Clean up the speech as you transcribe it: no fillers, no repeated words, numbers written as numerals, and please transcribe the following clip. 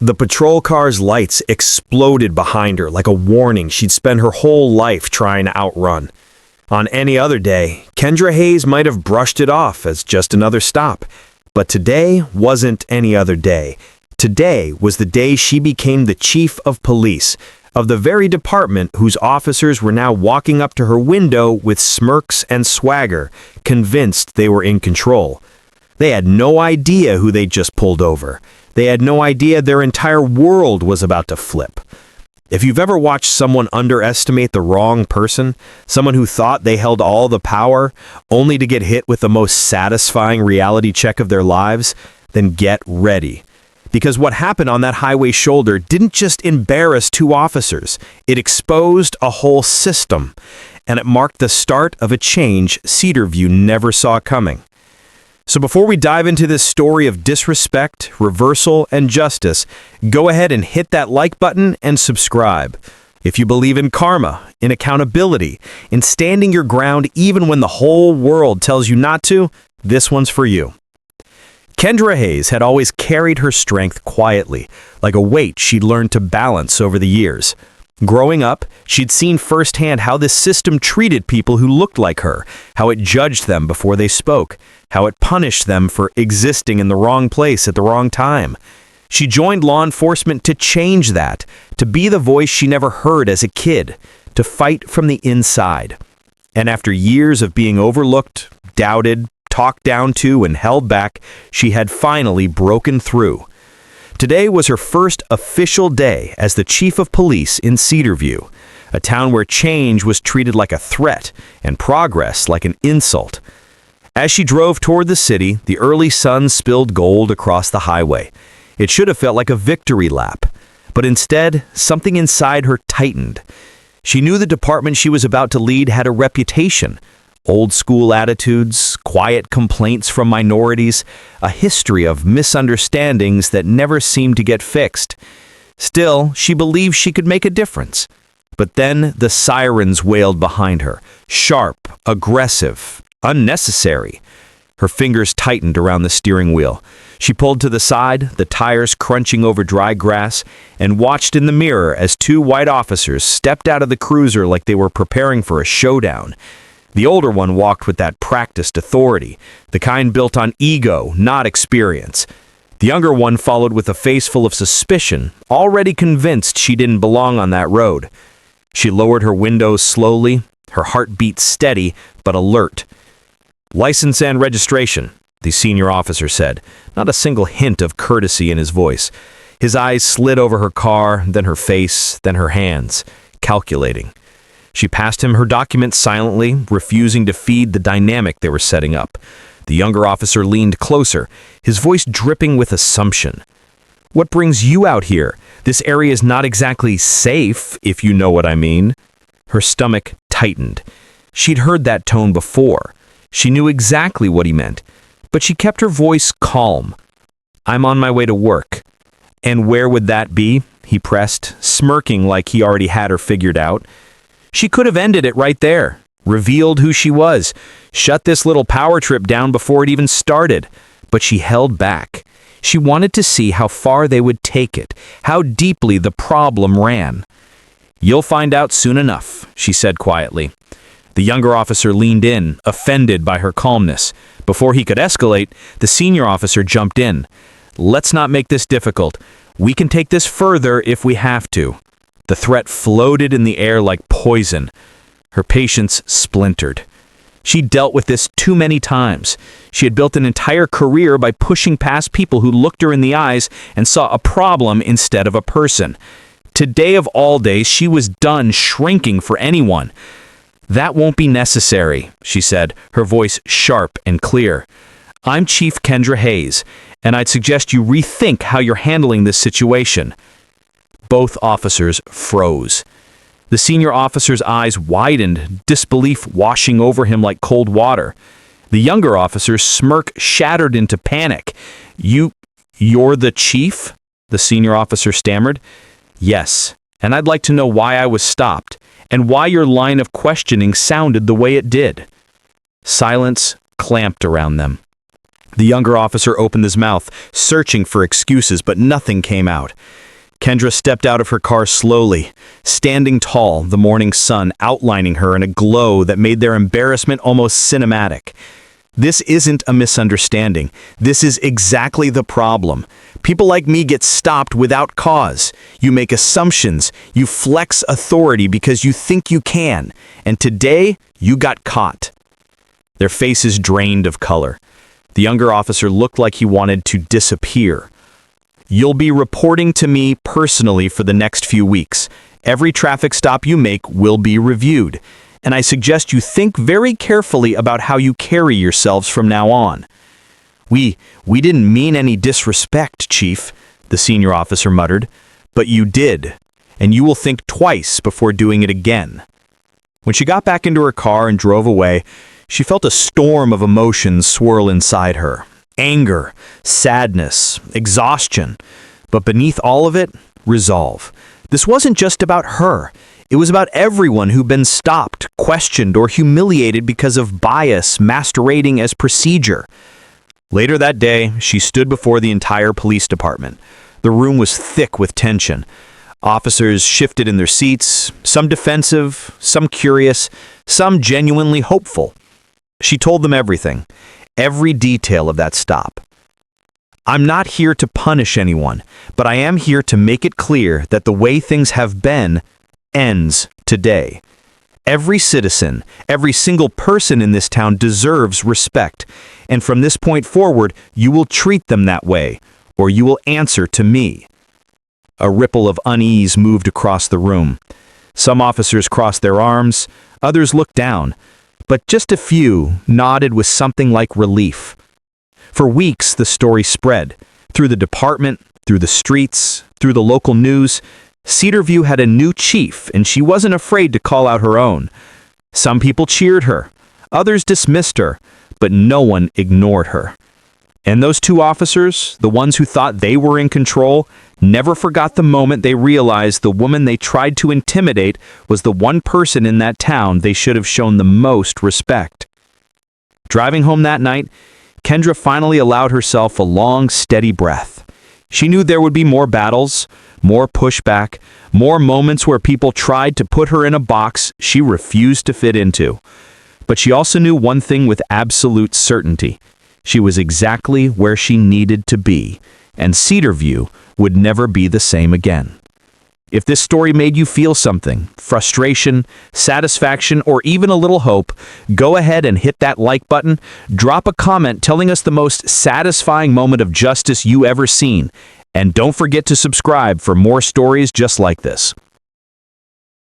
The patrol car's lights exploded behind her like a warning she'd spend her whole life trying to outrun. On any other day, Kendra Hayes might have brushed it off as just another stop. But today wasn't any other day. Today was the day she became the chief of police, of the very department whose officers were now walking up to her window with smirks and swagger, convinced they were in control. They had no idea who they'd just pulled over. They had no idea their entire world was about to flip. If you've ever watched someone underestimate the wrong person, someone who thought they held all the power, only to get hit with the most satisfying reality check of their lives, then get ready. Because what happened on that highway shoulder didn't just embarrass two officers, it exposed a whole system, and it marked the start of a change Cedarview never saw coming. So before we dive into this story of disrespect, reversal, and justice, go ahead and hit that like button and subscribe. If you believe in karma, in accountability, in standing your ground even when the whole world tells you not to, this one's for you. Kendra Hayes had always carried her strength quietly, like a weight she'd learned to balance over the years. Growing up, she'd seen firsthand how this system treated people who looked like her, how it judged them before they spoke, how it punished them for existing in the wrong place at the wrong time. She joined law enforcement to change that, to be the voice she never heard as a kid, to fight from the inside. And after years of being overlooked, doubted, talked down to, and held back, she had finally broken through. Today was her first official day as the chief of police in Cedarview, a town where change was treated like a threat and progress like an insult. As she drove toward the city, the early sun spilled gold across the highway. It should have felt like a victory lap, but instead, something inside her tightened. She knew the department she was about to lead had a reputation. Old school attitudes, quiet complaints from minorities, a history of misunderstandings that never seemed to get fixed. Still, she believed she could make a difference. But then the sirens wailed behind her, sharp, aggressive, unnecessary. Her fingers tightened around the steering wheel. She pulled to the side, the tires crunching over dry grass, and watched in the mirror as two white officers stepped out of the cruiser like they were preparing for a showdown. The older one walked with that practiced authority, the kind built on ego, not experience. The younger one followed with a face full of suspicion, already convinced she didn't belong on that road. She lowered her windows slowly, her heartbeat steady but alert. "License and registration," the senior officer said, not a single hint of courtesy in his voice. His eyes slid over her car, then her face, then her hands, calculating. She passed him her documents silently, refusing to feed the dynamic they were setting up. The younger officer leaned closer, his voice dripping with assumption. "What brings you out here? This area is not exactly safe, if you know what I mean." Her stomach tightened. She'd heard that tone before. She knew exactly what he meant, but she kept her voice calm. "I'm on my way to work." "And where would that be?" he pressed, smirking like he already had her figured out. She could have ended it right there, revealed who she was, shut this little power trip down before it even started. But she held back. She wanted to see how far they would take it, how deeply the problem ran. "You'll find out soon enough," she said quietly. The younger officer leaned in, offended by her calmness. Before he could escalate, the senior officer jumped in. "Let's not make this difficult. We can take this further if we have to." The threat floated in the air like poison. Her patience splintered. She'd dealt with this too many times. She had built an entire career by pushing past people who looked her in the eyes and saw a problem instead of a person. Today of all days, she was done shrinking for anyone. "That won't be necessary," she said, her voice sharp and clear. "I'm Chief Kendra Hayes, and I'd suggest you rethink how you're handling this situation." Both officers froze. The senior officer's eyes widened, disbelief washing over him like cold water. The younger officer's smirk shattered into panic. You're the chief?" the senior officer stammered. "Yes, and I'd like to know why I was stopped, and why your line of questioning sounded the way it did." Silence clamped around them. The younger officer opened his mouth, searching for excuses, but nothing came out. Kendra stepped out of her car slowly, standing tall, the morning sun outlining her in a glow that made their embarrassment almost cinematic. This isn't a misunderstanding. This is exactly the problem. People like me get stopped without cause. You make assumptions. You flex authority because you think you can. And today, you got caught. Their faces drained of color. The younger officer looked like he wanted to disappear. You'll be reporting to me personally for the next few weeks. Every traffic stop you make will be reviewed. And I suggest you think very carefully about how you carry yourselves from now on. We didn't mean any disrespect, Chief, the senior officer muttered. But you did, and you will think twice before doing it again. When she got back into her car and drove away, she felt a storm of emotions swirl inside her. Anger, sadness, exhaustion. But beneath all of it, resolve. This wasn't just about her. It was about everyone who'd been stopped, questioned, or humiliated because of bias masquerading as procedure. Later that day, she stood before the entire police department. The room was thick with tension. Officers shifted in their seats, some defensive, some curious, some genuinely hopeful. She told them everything, every detail of that stop. I'm not here to punish anyone, but I am here to make it clear that the way things have been ends today. Every citizen, every single person in this town deserves respect, and from this point forward, you will treat them that way, or you will answer to me. A ripple of unease moved across the room. Some officers crossed their arms, others looked down, but just a few nodded with something like relief. For weeks, the story spread. Through the department, through the streets, through the local news. Cedarview had a new chief, and she wasn't afraid to call out her own. Some people cheered her. Others dismissed her, but no one ignored her. And those two officers, the ones who thought they were in control, never forgot the moment they realized the woman they tried to intimidate was the one person in that town they should have shown the most respect. Driving home that night, Kendra finally allowed herself a long, steady breath. She knew there would be more battles, more pushback, more moments where people tried to put her in a box she refused to fit into. But she also knew one thing with absolute certainty. She was exactly where she needed to be, and Cedarview would never be the same again. If this story made you feel something, frustration, satisfaction, or even a little hope, go ahead and hit that like button, drop a comment telling us the most satisfying moment of justice you ever seen, and don't forget to subscribe for more stories just like this.